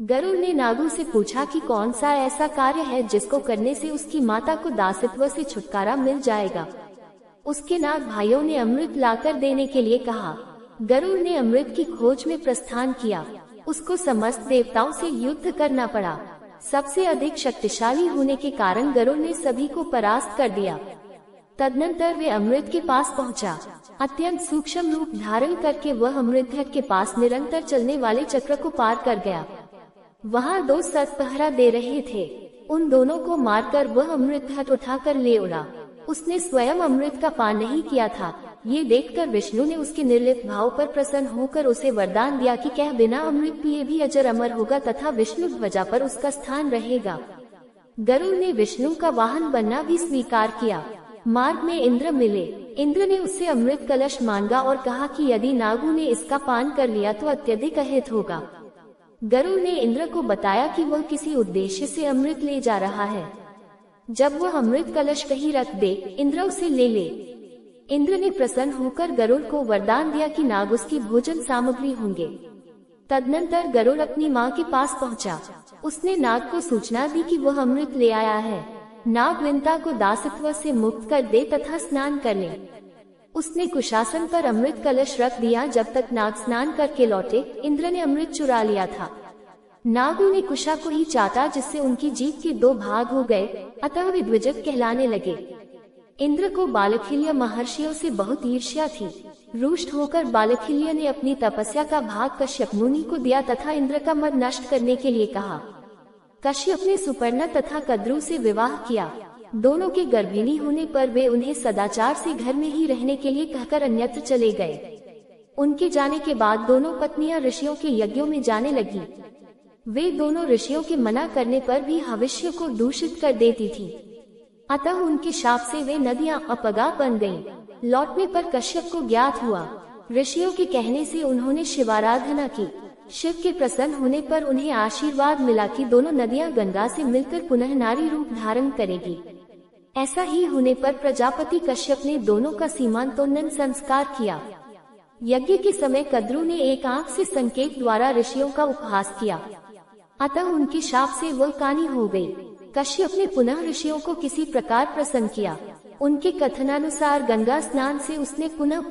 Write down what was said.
गरुड़ ने नागों से पूछा कि कौन सा ऐसा कार्य है जिसको करने से उसकी माता को दासित्व से छुटकारा मिल जाएगा। उसके नाग भाइयों ने अमृत लाकर देने के लिए कहा। गरुड़ ने अमृत की खोज में प्रस्थान किया। उसको समस्त देवताओं से युद्ध करना पड़ा। सबसे अधिक शक्तिशाली होने के कारण गरुड़ ने सभी को परास्त कर दिया। तदनंतर वे अमृत के पास पहुंचा। अत्यंत सूक्ष्म रूप धारण करके वह अमृत घट के पास निरंतर चलने वाले चक्र को पार कर गया। वहाँ दो सर्प पहरा दे रहे थे। उन दोनों को मारकर वह अमृत घट उठाकर ले उड़ा। उसने स्वयं अमृत का पान नहीं किया था। ये देखकर विष्णु ने उसके निर्लिप्त भाव पर प्रसन्न होकर उसे वरदान दिया कि कह बिना अमृत पिए भी अजर अमर होगा तथा विष्णु ध्वजा पर उसका स्थान रहेगा। गरुड़ ने विष्णु का वाहन बनना भी स्वीकार किया। मार्ग में इंद्र मिले। इंद्र ने उससे अमृत कलश मांगा और कहा कि यदि नागों ने इसका पान कर लिया तो अत्यधिक अहित होगा। गरुड़ ने इंद्र को बताया कि वह किसी उद्देश्य से अमृत ले जा रहा है। जब वह अमृत कलश कहीं रख दे, इंद्र उसे ले ले। इंद्र ने प्रसन्न होकर गरुड़ को वरदान दिया कि नाग उसकी भोजन सामग्री होंगे। तदनंतर गरुड़ अपनी माँ के पास पहुँचा। उसने नाग को सूचना दी कि वह अमृत ले आया है। नाग विंता को दासित्व से मुक्त कर दे तथा स्नान कर ले। उसने कुशासन पर अमृत कलश रख दिया। जब तक नाग स्नान करके लौटे, इंद्र ने अमृत चुरा लिया था। नागों ने कुशा को ही चाटा जिससे उनकी जीभ के दो भाग हो गए, अतः वे द्विजक कहलाने लगे। इंद्र को बालखिल्य महर्षियों से बहुत ईर्ष्या थी। रुष्ट होकर बालखिल्य ने अपनी तपस्या का भाग कश्यप मुनि को दिया तथा इंद्र का मन नष्ट करने के लिए कहा। कश्यप ने सुपर्णा तथा कद्रु से विवाह किया। दोनों के गर्भिणी होने पर वे उन्हें सदाचार से घर में ही रहने के लिए कहकर अन्यत्र चले गए। उनके जाने के बाद दोनों पत्नियां ऋषियों के यज्ञों में जाने लगी। वे दोनों ऋषियों के मना करने पर भी हविष्य को दूषित कर देती थी। अतः उनके शाप से वे नदियां अपगा बन गईं। लौटने पर कश्यप को ज्ञात हुआ। ऋषियों के कहने से उन्होंने शिवाराधना की। शिव के प्रसन्न होने पर उन्हें आशीर्वाद मिला कि दोनों नदियां गंगा से मिलकर पुनः नारी रूप धारण करेगी। ऐसा ही होने पर प्रजापति कश्यप ने दोनों का सीमांतोन्नयन संस्कार किया। यज्ञ के समय कद्रु ने एक आंख से संकेत द्वारा ऋषियों का उपहास किया। अतः उनके शाप से वह कानी हो गई। कश्यप ने पुनः ऋषियों को किसी प्रकार प्रसन्न किया। उनके कथनानुसार गंगा स्नान से उसने पुनः